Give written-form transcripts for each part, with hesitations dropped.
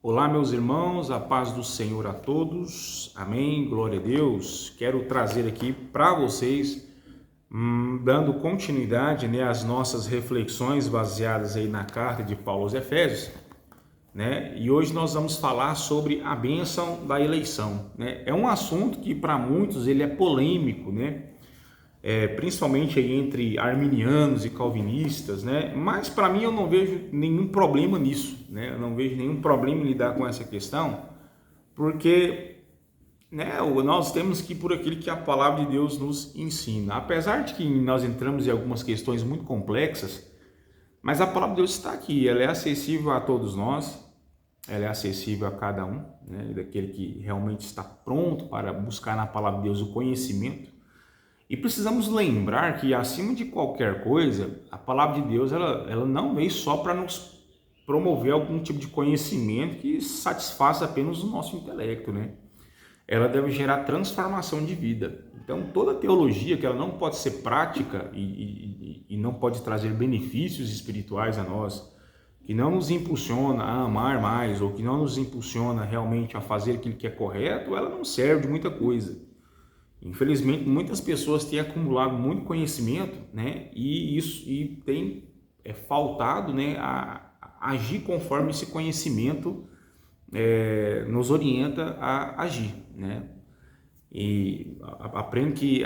Olá, meus irmãos, a paz do Senhor a todos, amém, glória a Deus. Quero trazer aqui para vocês, dando continuidade, às nossas reflexões baseadas aí na carta de Paulo aos Efésios, e hoje nós vamos falar sobre a bênção da eleição, É um assunto que para muitos ele é polêmico, principalmente aí entre arminianos e calvinistas, Mas para mim eu não vejo nenhum problema nisso, Eu não vejo nenhum problema em lidar com essa questão, porque, nós temos que ir por aquilo que a palavra de Deus nos ensina. Apesar de que nós entramos em algumas questões muito complexas, mas a palavra de Deus está aqui, ela é acessível a todos nós, ela é acessível a cada um, daquele que realmente está pronto para buscar na palavra de Deus o conhecimento. E precisamos lembrar que, acima de qualquer coisa, a palavra de Deus ela não veio só para nos promover algum tipo de conhecimento que satisfaça apenas o nosso intelecto, Ela deve gerar transformação de vida. Então, toda teologia que ela não pode ser prática e não pode trazer benefícios espirituais a nós, que não nos impulsiona a amar mais ou que não nos impulsiona realmente a fazer aquilo que é correto, ela não serve de muita coisa. Infelizmente, muitas pessoas têm acumulado muito conhecimento, e tem faltado, a agir conforme esse conhecimento nos orienta a agir, E aprende que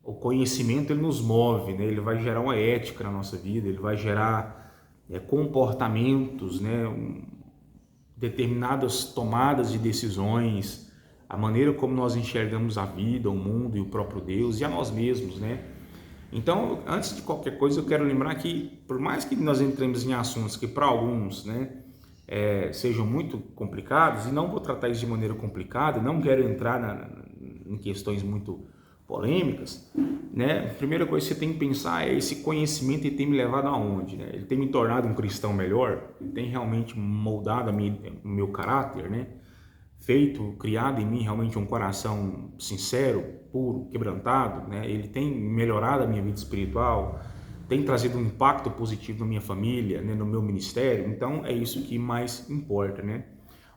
o conhecimento ele nos move, Ele vai gerar uma ética na nossa vida, ele vai gerar comportamentos, determinadas tomadas de decisões, a maneira como nós enxergamos a vida, o mundo e o próprio Deus e a nós mesmos, Então, antes de qualquer coisa, eu quero lembrar que, por mais que nós entremos em assuntos que para alguns, sejam muito complicados, e não vou tratar isso de maneira complicada, não quero entrar em questões muito polêmicas, A primeira coisa que você tem que pensar é esse conhecimento ele tem me levado aonde, Ele tem me tornado um cristão melhor, ele tem realmente moldado o meu caráter, criado em mim realmente um coração sincero, puro, quebrantado, Ele tem melhorado a minha vida espiritual, tem trazido um impacto positivo na minha família, no meu ministério. Então é isso que mais importa,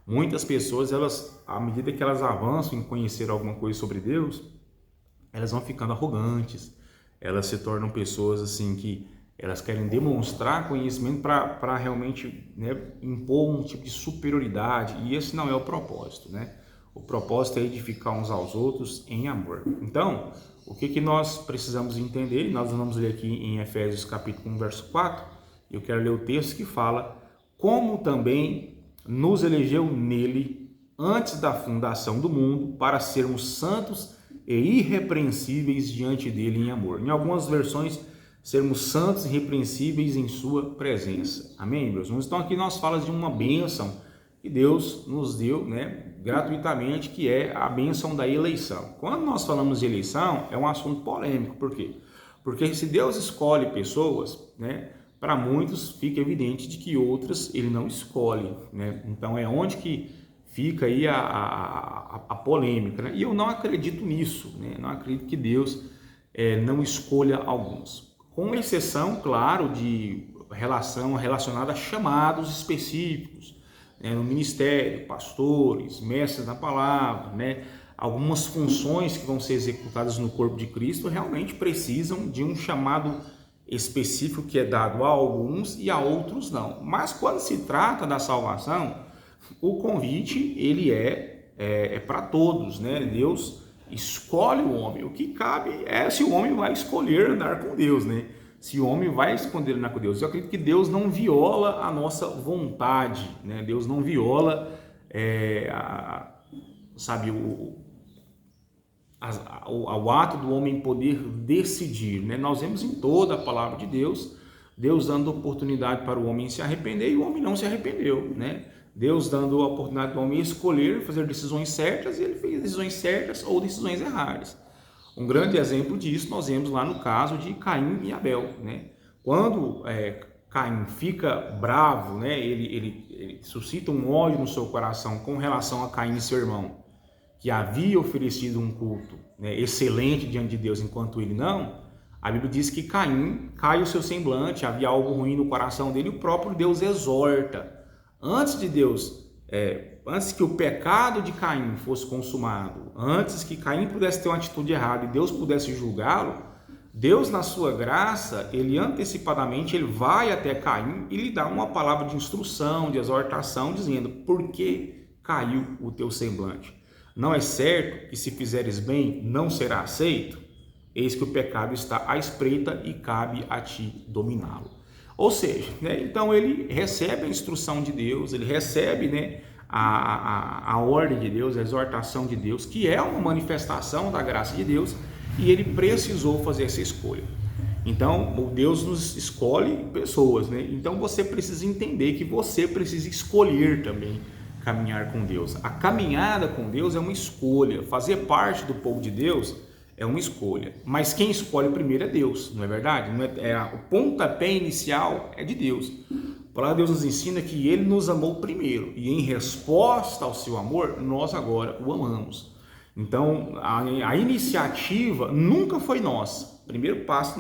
Muitas pessoas, à medida que elas avançam em conhecer alguma coisa sobre Deus, elas vão ficando arrogantes, elas se tornam pessoas assim que elas querem demonstrar conhecimento para realmente impor um tipo de superioridade, e esse não é o propósito, O propósito é edificar uns aos outros em amor. Então, o que nós precisamos entender? Nós vamos ler aqui em Efésios capítulo 1, verso 4, eu quero ler o texto que fala: como também nos elegeu nele antes da fundação do mundo para sermos santos e irrepreensíveis diante dele em amor. Em algumas versões, sermos santos e irrepreensíveis em sua presença. Amém, meus irmãos? Então aqui nós falamos de uma bênção que Deus nos deu, gratuitamente, que é a bênção da eleição. Quando nós falamos de eleição, é um assunto polêmico. Por quê? Porque se Deus escolhe pessoas, para muitos fica evidente de que outras ele não escolhe, Então é onde que fica aí a polêmica, E eu não acredito nisso, Não acredito que Deus não escolha alguns. Com exceção, claro, de relação relacionada a chamados específicos, no ministério, pastores, mestres da palavra, Algumas funções que vão ser executadas no corpo de Cristo realmente precisam de um chamado específico que é dado a alguns e a outros não. Mas quando se trata da salvação, o convite ele é para todos, Deus escolhe o homem. O que cabe é se o homem vai escolher andar com Deus, Se o homem vai escolher andar com Deus. Eu acredito que Deus não viola a nossa vontade, Deus não viola, o ato do homem poder decidir, Nós vemos em toda a palavra de Deus, Deus dando oportunidade para o homem se arrepender e o homem não se arrependeu, Deus dando a oportunidade do homem escolher, fazer decisões certas, e ele fez decisões certas ou decisões erradas. Um grande exemplo disso nós vemos lá no caso de Caim e Abel, Quando Caim fica bravo, ele suscita um ódio no seu coração com relação a Caim e seu irmão, que havia oferecido um culto excelente diante de Deus, enquanto ele não. A Bíblia diz que Caim cai o seu semblante, havia algo ruim no coração dele, e o próprio Deus exorta Antes de Deus, antes que o pecado de Caim fosse consumado, antes que Caim pudesse ter uma atitude errada e Deus pudesse julgá-lo, Deus, na sua graça, ele antecipadamente ele vai até Caim e lhe dá uma palavra de instrução, de exortação, dizendo: por que caiu o teu semblante? Não é certo que se fizeres bem, não será aceito? Eis que o pecado está à espreita e cabe a ti dominá-lo. Ou seja, né, então ele recebe a instrução de Deus, ele recebe, né, a ordem de Deus, a exortação de Deus, que é uma manifestação da graça de Deus, e ele precisou fazer essa escolha. Então, o Deus nos escolhe pessoas, né? Então você precisa entender que você precisa escolher também caminhar com Deus. A caminhada com Deus é uma escolha, fazer parte do povo de Deus é uma escolha, mas quem escolhe primeiro é Deus, não é verdade? Não o pontapé inicial é de Deus. A palavra de Deus nos ensina que Ele nos amou primeiro, e em resposta ao seu amor, nós agora o amamos. Então, a iniciativa nunca foi nossa. Primeiro passo,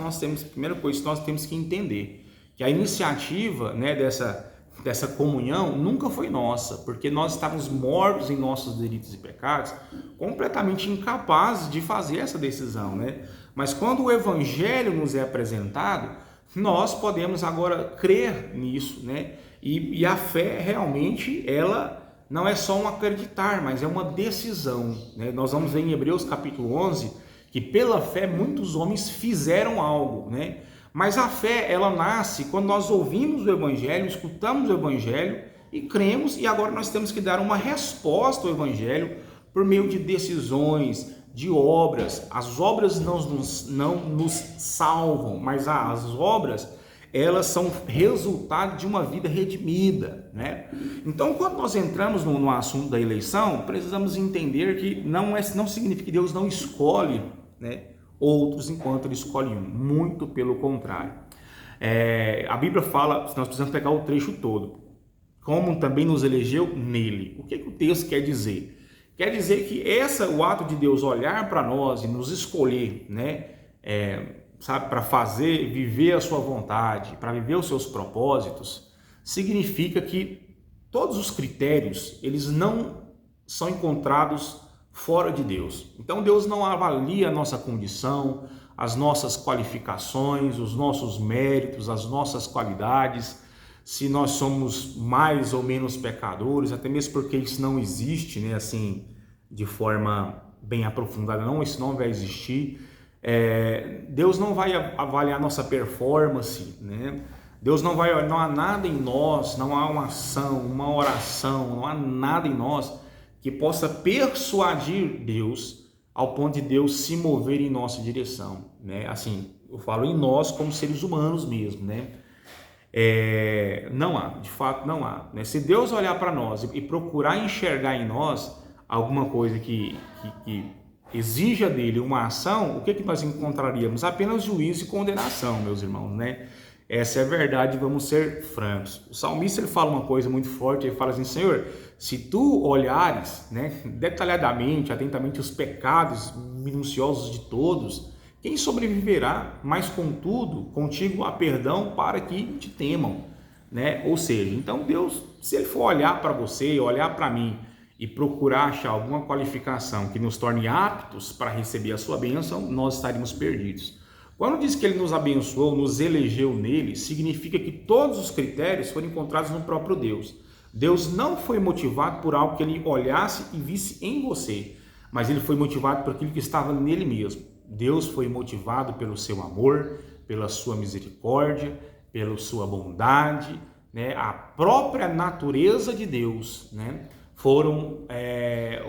primeira coisa que nós temos que entender, que a iniciativa, né, dessa comunhão nunca foi nossa, porque nós estávamos mortos em nossos delitos e pecados, completamente incapazes de fazer essa decisão, né? Mas quando o Evangelho nos é apresentado, nós podemos agora crer nisso, né? E a fé realmente, ela não é só um acreditar, mas é uma decisão, né? Nós vamos ver em Hebreus capítulo 11, que pela fé muitos homens fizeram algo, né? Mas a fé, ela nasce quando nós ouvimos o Evangelho, escutamos o Evangelho e cremos, e agora nós temos que dar uma resposta ao Evangelho por meio de decisões, de obras. As obras não nos salvam, mas as obras, elas são resultado de uma vida redimida, né? Então, quando nós entramos no assunto da eleição, precisamos entender que não significa que Deus não escolhe, né, outros enquanto Ele escolhe um, muito pelo contrário. A Bíblia fala, nós precisamos pegar o trecho todo, como também nos elegeu nele. O que o texto quer dizer? Quer dizer que o ato de Deus olhar para nós e nos escolher, né, sabe, para viver a sua vontade, para viver os seus propósitos, significa que todos os critérios, eles não são encontrados fora de Deus. Então Deus não avalia a nossa condição, as nossas qualificações, os nossos méritos, as nossas qualidades, se nós somos mais ou menos pecadores, até mesmo porque isso não existe, né, assim, de forma bem aprofundada, não, isso não vai existir. Deus não vai avaliar nossa performance, né? Deus não há nada em nós, não há uma ação, uma oração, não há nada em nós que possa persuadir Deus ao ponto de Deus se mover em nossa direção, né? Assim, eu falo em nós como seres humanos mesmo, né? Não há, de fato não há, né? Se Deus olhar para nós e procurar enxergar em nós alguma coisa que exija dele uma ação, o que nós encontraríamos? Apenas juízo e condenação, meus irmãos, né? Essa é a verdade, vamos ser francos. O salmista, ele fala uma coisa muito forte, ele fala assim: Senhor, se tu olhares, né, detalhadamente, atentamente os pecados minuciosos de todos, quem sobreviverá? Mas contudo, contigo há perdão para que te temam, né? Ou seja, então Deus, se ele for olhar para você, olhar para mim e procurar achar alguma qualificação que nos torne aptos para receber a sua bênção, nós estaríamos perdidos. Quando diz que Ele nos abençoou, nos elegeu nele, significa que todos os critérios foram encontrados no próprio Deus. Deus não foi motivado por algo que Ele olhasse e visse em você, mas Ele foi motivado por aquilo que estava nele mesmo. Deus foi motivado pelo seu amor, pela sua misericórdia, pela sua bondade, né? A própria natureza de Deus, né? Foram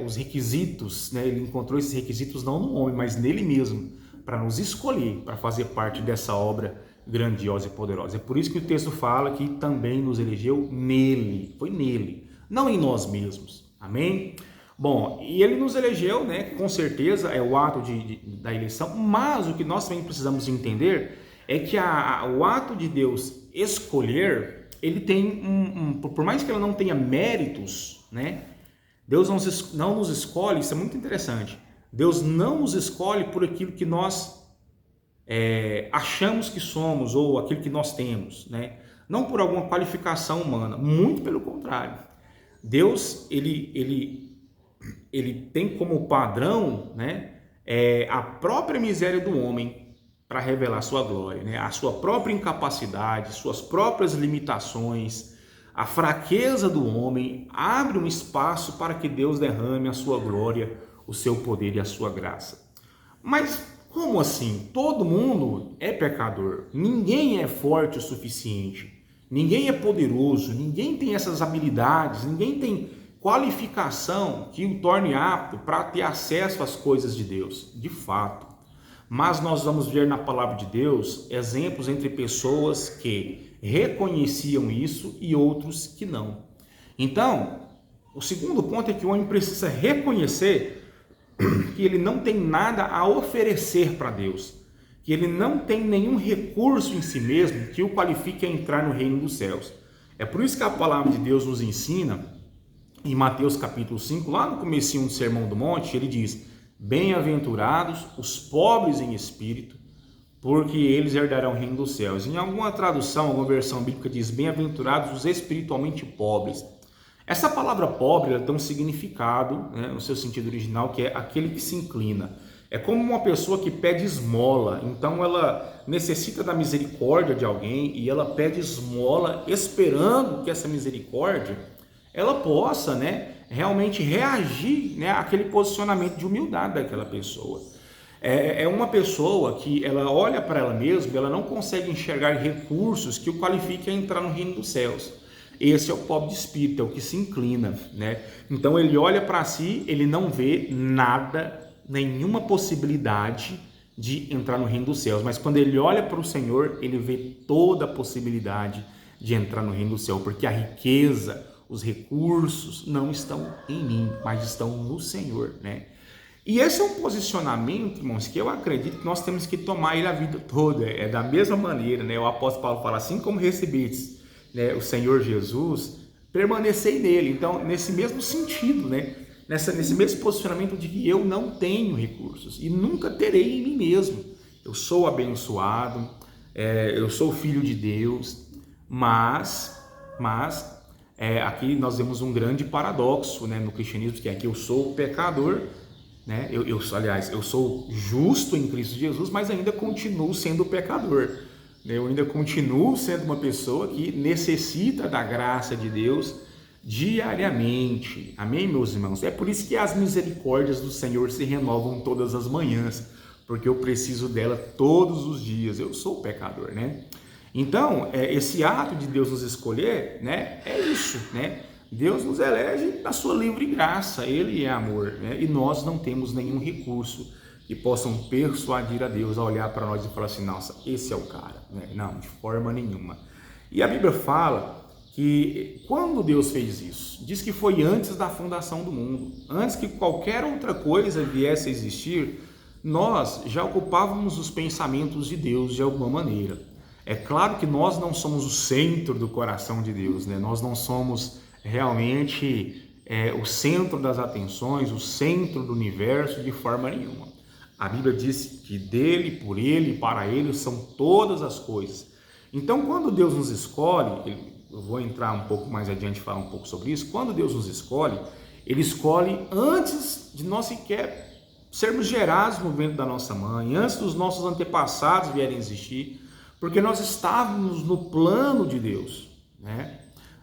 os requisitos, né? Ele encontrou esses requisitos não no homem, mas nele mesmo, para nos escolher, para fazer parte dessa obra grandiosa e poderosa. É por isso que o texto fala que também nos elegeu nele, foi nele, não em nós mesmos. Amém? Bom, e ele nos elegeu, né? Com certeza é o ato da eleição, mas o que nós também precisamos entender é que o ato de Deus escolher, ele tem por mais que ela não tenha méritos, né? Deus não nos escolhe, isso é muito interessante. Deus não nos escolhe por aquilo que nós achamos que somos ou aquilo que nós temos, né? não por alguma qualificação humana, muito pelo contrário. Deus, ele tem como padrão, né, a própria miséria do homem para revelar sua glória, né? A sua própria incapacidade, suas próprias limitações, a fraqueza do homem abre um espaço para que Deus derrame a sua glória, o seu poder e a sua graça. Mas como assim? Todo mundo é pecador, ninguém é forte o suficiente, ninguém é poderoso, ninguém tem essas habilidades, ninguém tem qualificação que o torne apto para ter acesso às coisas de Deus, de fato. Mas nós vamos ver na palavra de Deus exemplos entre pessoas que reconheciam isso e outros que não. Então, o segundo ponto é que o homem precisa reconhecer que ele não tem nada a oferecer para Deus, que ele não tem nenhum recurso em si mesmo que o qualifique a entrar no reino dos céus. É por isso que a palavra de Deus nos ensina, em Mateus capítulo 5, lá no comecinho do Sermão do Monte, ele diz: bem-aventurados os pobres em espírito, porque eles herdarão o reino dos céus. Em alguma tradução, alguma versão bíblica diz: bem-aventurados os espiritualmente pobres. Essa palavra pobre, ela tem um significado, né, no seu sentido original, que é aquele que se inclina. É como uma pessoa que pede esmola, então ela necessita da misericórdia de alguém e ela pede esmola esperando que essa misericórdia ela possa, né, realmente reagir, né, àquele posicionamento de humildade daquela pessoa. É uma pessoa que ela olha para ela mesma, ela não consegue enxergar recursos que o qualifiquem a entrar no reino dos céus. Esse é o pobre de espírito, é o que se inclina, né? Então ele olha para si, ele não vê nada, nenhuma possibilidade de entrar no reino dos céus, mas quando ele olha para o Senhor, ele vê toda a possibilidade de entrar no reino do céu, porque a riqueza, os recursos não estão em mim, mas estão no Senhor, né? E esse é um posicionamento, irmãos, que eu acredito que nós temos que tomar ele a vida toda. É da mesma maneira, né? O apóstolo Paulo fala: assim como recebestes, né, o Senhor Jesus, permanecei nele. Então, nesse mesmo sentido, né? Nesse mesmo posicionamento de que eu não tenho recursos e nunca terei em mim mesmo. Eu sou abençoado, eu sou filho de Deus, mas aqui nós vemos um grande paradoxo, né, no cristianismo, que é que eu sou pecador, né? Eu sou justo em Cristo Jesus, mas ainda continuo sendo pecador. Eu ainda continuo sendo uma pessoa que necessita da graça de Deus diariamente. Amém, meus irmãos? É por isso que as misericórdias do Senhor se renovam todas as manhãs, porque eu preciso dela todos os dias. Eu sou pecador, né? Então, esse ato de Deus nos escolher, né, é isso, né? Deus nos elege na sua livre graça, Ele é amor, né? E nós não temos nenhum recurso que possam persuadir a Deus a olhar para nós e falar assim: nossa, esse é o cara, né? Não, de forma nenhuma. E a Bíblia fala que quando Deus fez isso, diz que foi antes da fundação do mundo, antes que qualquer outra coisa viesse a existir, nós já ocupávamos os pensamentos de Deus de alguma maneira. É claro que nós não somos o centro do coração de Deus, né? Nós não somos realmente o centro das atenções, o centro do universo de forma nenhuma. A Bíblia diz que dele, por ele e para ele são todas as coisas. Então, quando Deus nos escolhe, eu vou entrar um pouco mais adiante e falar um pouco sobre isso. Quando Deus nos escolhe, Ele escolhe antes de nós sequer sermos gerados no ventre da nossa mãe, antes dos nossos antepassados vierem existir, porque nós estávamos no plano de Deus, né?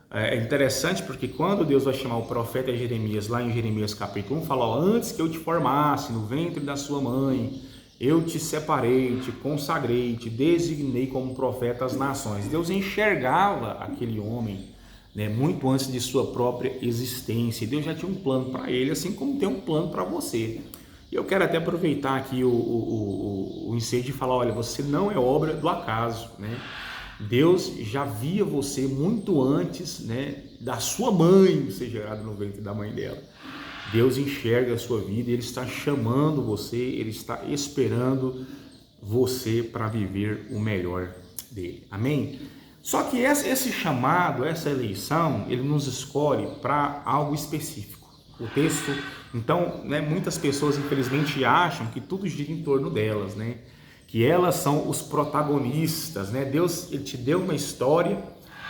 É interessante porque quando Deus vai chamar o profeta Jeremias, lá em Jeremias capítulo 1, fala: ó, antes que eu te formasse no ventre da sua mãe, eu te separei, te consagrei, te designei como profeta às nações. Deus enxergava aquele homem, né, muito antes de sua própria existência. E Deus já tinha um plano para ele, assim como tem um plano para você. E eu quero até aproveitar aqui o ensejo de falar: olha, você não é obra do acaso, né? Deus já via você muito antes, né, da sua mãe ser gerada no ventre da mãe dela. Deus enxerga a sua vida, Ele está chamando você, Ele está esperando você para viver o melhor dele. Amém? Só que esse chamado, essa eleição, Ele nos escolhe para algo específico. O texto, então, né, muitas pessoas infelizmente acham que tudo gira em torno delas, né? Que elas são os protagonistas, né? Deus, Ele te deu uma história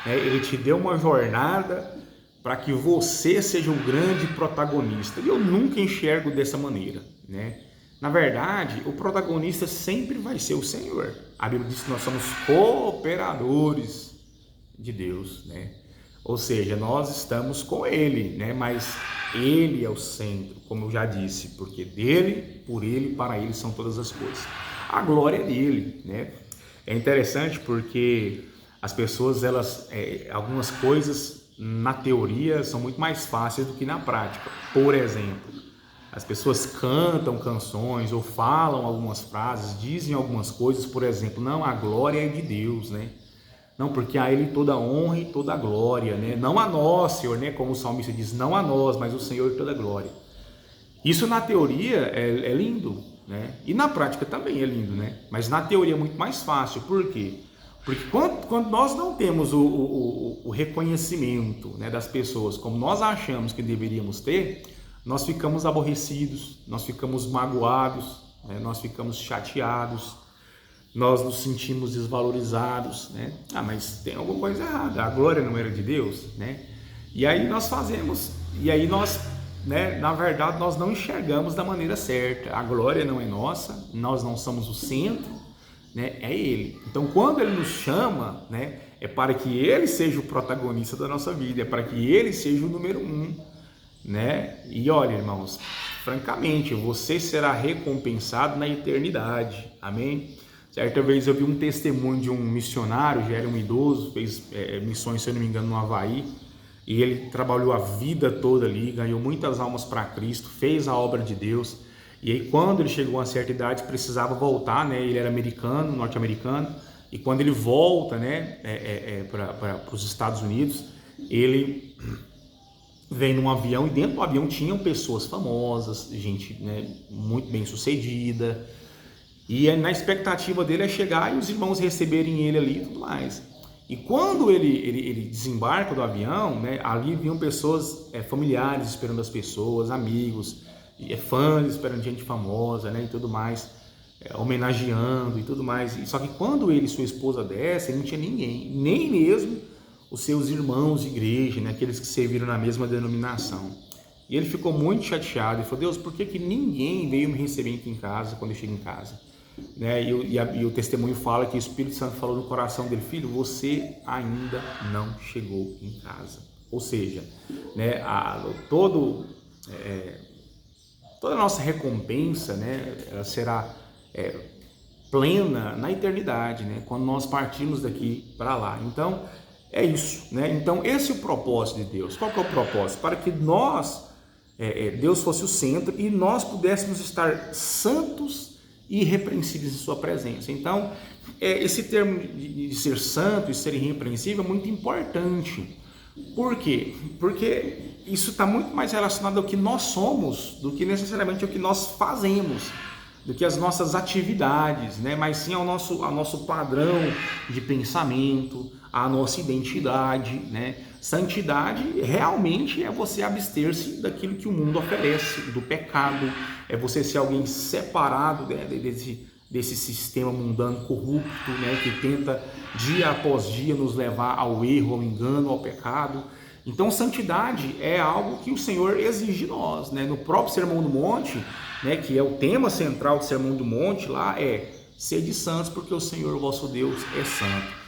né? Ele te deu uma jornada para que você seja o grande protagonista. E eu nunca enxergo dessa maneira, né? Na verdade, o protagonista sempre vai ser o Senhor. A Bíblia diz que nós somos cooperadores de Deus, né? Ou seja, nós estamos com Ele, né? Mas Ele é o centro, como eu já disse, porque dele, por Ele, para Ele são todas as coisas. A glória é dele, né? É interessante porque as pessoas, algumas coisas na teoria são muito mais fáceis do que na prática. Por exemplo, as pessoas cantam canções ou falam algumas frases, dizem algumas coisas, por exemplo, não, a glória é de Deus, né? Não, porque a Ele toda honra e toda glória, né? Não a nós, Senhor, né? Como o salmista diz, não a nós, mas o Senhor toda glória. Isso na teoria é lindo, né? E na prática também é lindo, né? Mas na teoria é muito mais fácil. Por quê? Porque quando nós não temos o reconhecimento, né, das pessoas como nós achamos que deveríamos ter, nós ficamos aborrecidos, nós ficamos magoados, né? Nós ficamos chateados, nós nos sentimos desvalorizados, né? Ah, mas tem alguma coisa errada, a glória não era de Deus, né? E aí nós fazemos, e aí nós, né, na verdade nós não enxergamos da maneira certa. A glória não é nossa, nós não somos o centro, né? É Ele. Então quando Ele nos chama, né, é para que Ele seja o protagonista da nossa vida, é para que Ele seja o número 1, né? E olha, irmãos, francamente, você será recompensado na eternidade, amém? Certa vez eu vi um testemunho de um missionário, já era um idoso, fez missões, se eu não me engano, no Havaí, e ele trabalhou a vida toda ali, ganhou muitas almas para Cristo, fez a obra de Deus, e aí quando ele chegou a uma certa idade, precisava voltar, né? Ele era americano, norte-americano, e quando ele volta, né, para os Estados Unidos, ele vem num avião, e dentro do avião tinham pessoas famosas, gente, né, muito bem sucedida, e na expectativa dele é chegar e os irmãos receberem ele ali e tudo mais. E quando ele desembarca do avião, né, ali vinham pessoas, familiares esperando as pessoas, amigos, fãs esperando gente famosa, né, e tudo mais, homenageando e tudo mais. Só que quando ele e sua esposa descem, não tinha ninguém, nem mesmo os seus irmãos de igreja, né, aqueles que serviram na mesma denominação. E ele ficou muito chateado e falou: Deus, por que ninguém veio me receber aqui em casa quando eu chego em casa? Né? E o testemunho fala que o Espírito Santo falou no coração dele: filho, você ainda não chegou em casa. Ou seja, né, toda a nossa recompensa, né, ela será plena na eternidade, né, quando nós partirmos daqui para lá. Então é isso, né? Então esse é o propósito de Deus. Qual que é o propósito? Para que Deus fosse o centro e nós pudéssemos estar santos e irrepreensíveis em sua presença. Então, esse termo de ser santo e ser irrepreensível é muito importante. Por quê? Porque isso está muito mais relacionado ao que nós somos do que necessariamente ao que nós fazemos, do que as nossas atividades, né? Mas sim ao nosso padrão de pensamento, a nossa identidade, né? Santidade realmente é você abster-se daquilo que o mundo oferece, do pecado, é você ser alguém separado, né, desse sistema mundano corrupto, né, que tenta dia após dia nos levar ao erro, ao engano, ao pecado. Então santidade é algo que o Senhor exige de nós, né? No próprio Sermão do Monte, né, que é o tema central do Sermão do Monte, lá sede santos porque o Senhor, o vosso Deus, é santo.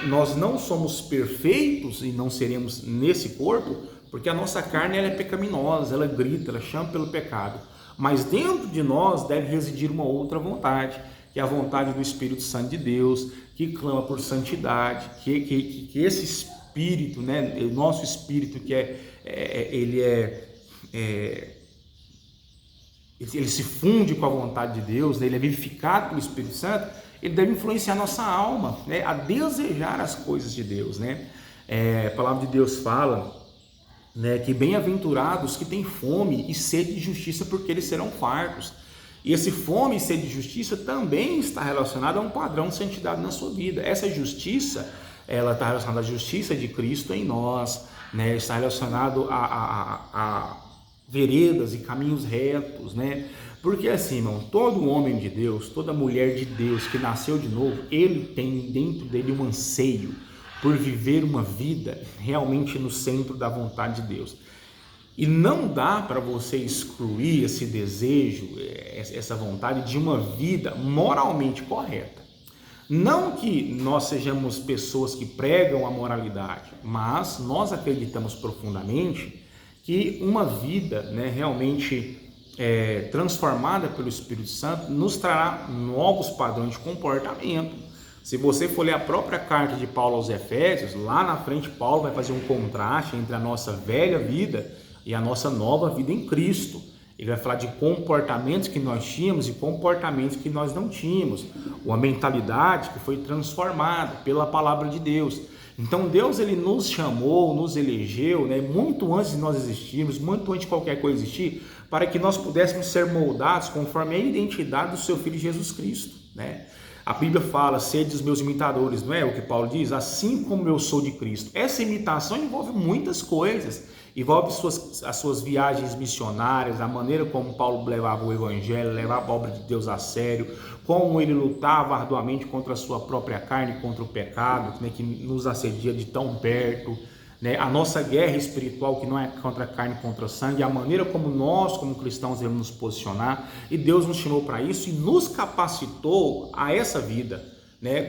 Nós não somos perfeitos e não seremos nesse corpo, porque a nossa carne ela é pecaminosa, ela grita, ela chama pelo pecado. Mas dentro de nós deve residir uma outra vontade, que é a vontade do Espírito Santo de Deus, que clama por santidade, que esse Espírito, né, o nosso Espírito, que ele se funde com a vontade de Deus, né, ele é vivificado pelo Espírito Santo, ele deve influenciar nossa alma, né, a desejar as coisas de Deus, né? A palavra de Deus fala, né, que bem-aventurados que têm fome e sede de justiça, porque eles serão fartos. E esse fome e sede de justiça também está relacionado a um padrão de santidade na sua vida. Essa justiça, ela está relacionada à justiça de Cristo em nós, né? Está relacionado a veredas e caminhos retos, né? Porque assim, irmão, todo homem de Deus, toda mulher de Deus que nasceu de novo, ele tem dentro dele um anseio, por viver uma vida realmente no centro da vontade de Deus. E não dá para você excluir esse desejo, essa vontade de uma vida moralmente correta. Não que nós sejamos pessoas que pregam a moralidade, mas nós acreditamos profundamente que uma vida, realmente transformada pelo Espírito Santo nos trará novos padrões de comportamento. Se você for ler a própria carta de Paulo aos Efésios, lá na frente Paulo vai fazer um contraste entre a nossa velha vida e a nossa nova vida em Cristo. Ele vai falar de comportamentos que nós tínhamos e comportamentos que nós não tínhamos. Uma mentalidade que foi transformada pela palavra de Deus. Então Deus, ele nos chamou, nos elegeu, muito antes de nós existirmos, muito antes de qualquer coisa existir, para que nós pudéssemos ser moldados conforme a identidade do seu Filho Jesus Cristo, A Bíblia fala, sede os meus imitadores, não é o que Paulo diz? Assim como eu sou de Cristo. Essa imitação envolve muitas coisas. Envolve as suas viagens missionárias, a maneira como Paulo levava o evangelho, levava a obra de Deus a sério, como ele lutava arduamente contra a sua própria carne, contra o pecado, que nos assedia de tão perto, a nossa guerra espiritual, que não é contra a carne, contra o sangue, a maneira como nós, como cristãos, devemos nos posicionar, e Deus nos chamou para isso e nos capacitou a essa vida,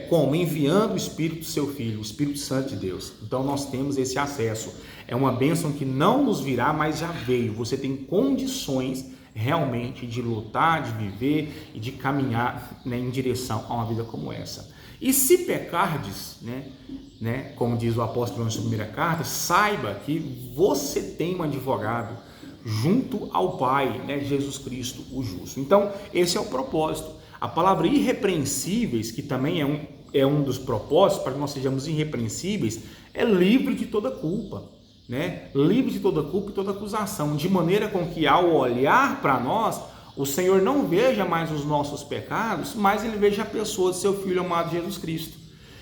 como enviando o Espírito do seu Filho, o Espírito Santo de Deus. Então nós temos esse acesso. É uma bênção que não nos virá, mas já veio. Você tem condições realmente de lutar, de viver e de caminhar em direção a uma vida como essa. E se pecardes, como diz o apóstolo na sua primeira carta, saiba que você tem um advogado junto ao Pai, Jesus Cristo, o justo. Então esse é o propósito. A palavra irrepreensíveis, que também é um dos propósitos para que nós sejamos irrepreensíveis, é livre de toda culpa, livre de toda culpa e toda acusação, de maneira com que ao olhar para nós, o Senhor não veja mais os nossos pecados, mas Ele veja a pessoa de seu Filho amado Jesus Cristo.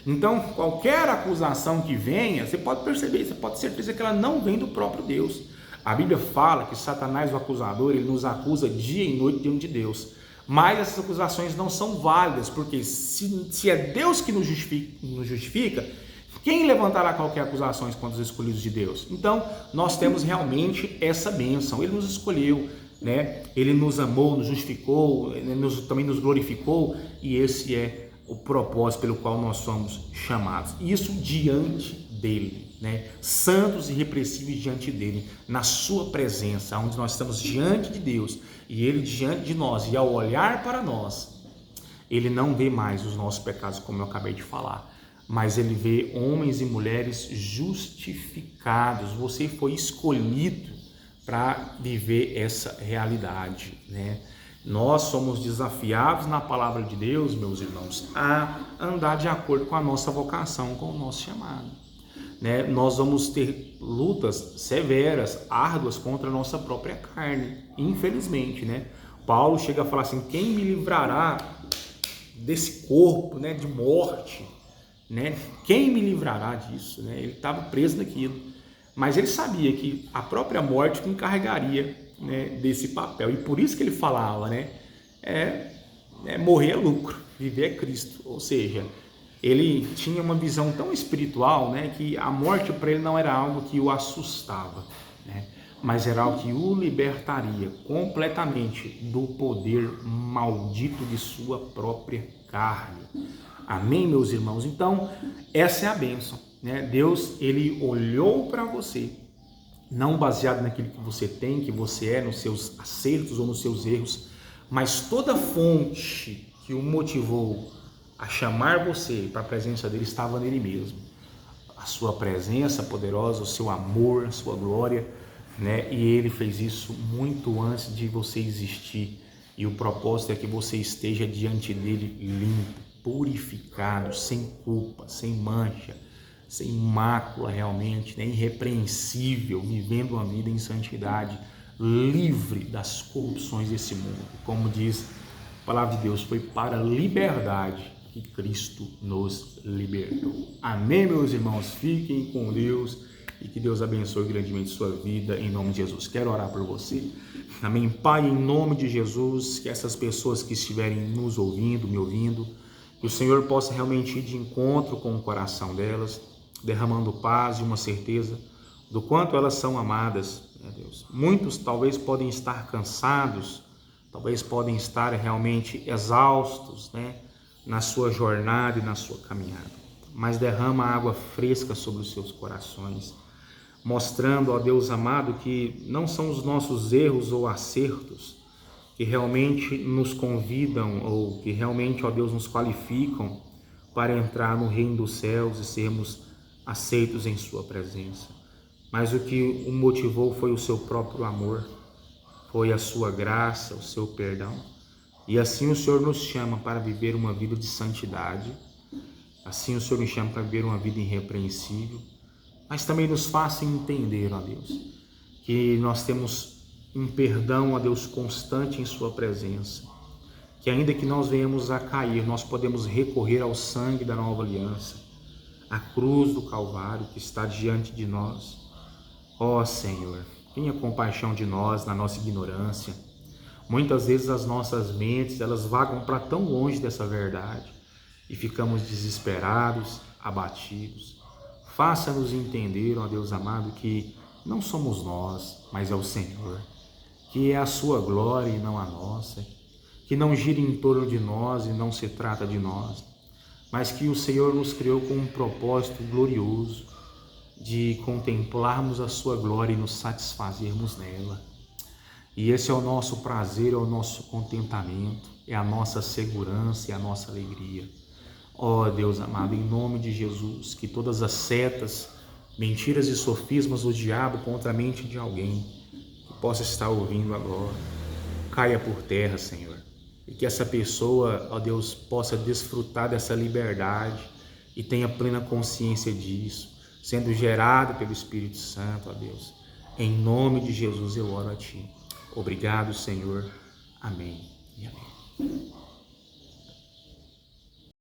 Então, qualquer acusação que venha, você pode perceber, você pode ter certeza que ela não vem do próprio Deus. A Bíblia fala que Satanás, o acusador, ele nos acusa dia e noite diante de Deus. Mas essas acusações não são válidas, porque se é Deus que nos justifica, quem levantará qualquer acusação contra os escolhidos de Deus? Então, nós temos realmente essa bênção. Ele nos escolheu, Ele nos amou, nos justificou, também nos glorificou, e esse é o propósito pelo qual nós somos chamados. Isso diante dele, santos e irrepreensíveis diante dele, na sua presença, onde nós estamos diante de Deus e ele diante de nós, e ao olhar para nós, ele não vê mais os nossos pecados, como eu acabei de falar, mas ele vê homens e mulheres justificados. Você foi escolhido para viver essa realidade, Nós somos desafiados na palavra de Deus, meus irmãos, a andar de acordo com a nossa vocação, com o nosso chamado. Nós vamos ter lutas severas, árduas contra a nossa própria carne, infelizmente, Paulo chega a falar assim: quem me livrará desse corpo, de morte, Quem me livrará disso, Ele estava preso naquilo, mas ele sabia que a própria morte o encarregaria, desse papel, e por isso que ele falava, morrer é lucro, viver é Cristo, ou seja, ele tinha uma visão tão espiritual, que a morte para ele não era algo que o assustava, mas era algo que o libertaria completamente do poder maldito de sua própria carne. Amém, meus irmãos? Então, essa é a bênção, Deus, ele olhou para você, não baseado naquilo que você tem, que você é, nos seus acertos ou nos seus erros, mas toda fonte que o motivou a chamar você para a presença dele estava nele mesmo. A sua presença poderosa, o seu amor, a sua glória, E ele fez isso muito antes de você existir. E o propósito é que você esteja diante dele limpo, purificado, sem culpa, sem mancha, sem mácula realmente, irrepreensível, vivendo uma vida em santidade, livre das corrupções desse mundo. Como diz a palavra de Deus, foi para a liberdade que Cristo nos libertou. Amém, meus irmãos? Fiquem com Deus e que Deus abençoe grandemente sua vida, em nome de Jesus. Quero orar por você. Amém. Pai, em nome de Jesus, que essas pessoas que estiverem nos ouvindo, me ouvindo, que o Senhor possa realmente ir de encontro com o coração delas, derramando paz e uma certeza do quanto elas são amadas, né, Deus. Muitos talvez podem estar cansados, talvez podem estar realmente exaustos, né, na sua jornada e na sua caminhada, mas derrama água fresca sobre os seus corações, mostrando, ó Deus amado, que não são os nossos erros ou acertos que realmente nos convidam ou que realmente, ó Deus, nos qualificam para entrar no reino dos céus e sermos aceitos em sua presença. Mas o que o motivou foi o seu próprio amor, foi a sua graça, o seu perdão. E assim o Senhor nos chama para viver uma vida de santidade, assim o Senhor nos chama para viver uma vida irrepreensível, mas também nos faça entender, ó Deus, que nós temos um perdão, ó Deus, constante em sua presença, que ainda que nós venhamos a cair, nós podemos recorrer ao sangue da nova aliança, à cruz do Calvário que está diante de nós. Ó Senhor, tenha compaixão de nós na nossa ignorância. Muitas vezes as nossas mentes, elas vagam para tão longe dessa verdade e ficamos desesperados, abatidos. Faça-nos entender, ó Deus amado, que não somos nós, mas é o Senhor, que é a sua glória e não a nossa, que não gira em torno de nós e não se trata de nós, mas que o Senhor nos criou com um propósito glorioso de contemplarmos a sua glória e nos satisfazermos nela. E esse é o nosso prazer, é o nosso contentamento, é a nossa segurança, é a nossa alegria. Ó Deus amado, em nome de Jesus, que todas as setas, mentiras e sofismas do diabo contra a mente de alguém que possa estar ouvindo agora, caia por terra, Senhor. E que essa pessoa, ó Deus, possa desfrutar dessa liberdade e tenha plena consciência disso, sendo gerado pelo Espírito Santo, ó Deus. Em nome de Jesus eu oro a Ti. Obrigado, Senhor. Amém e amém.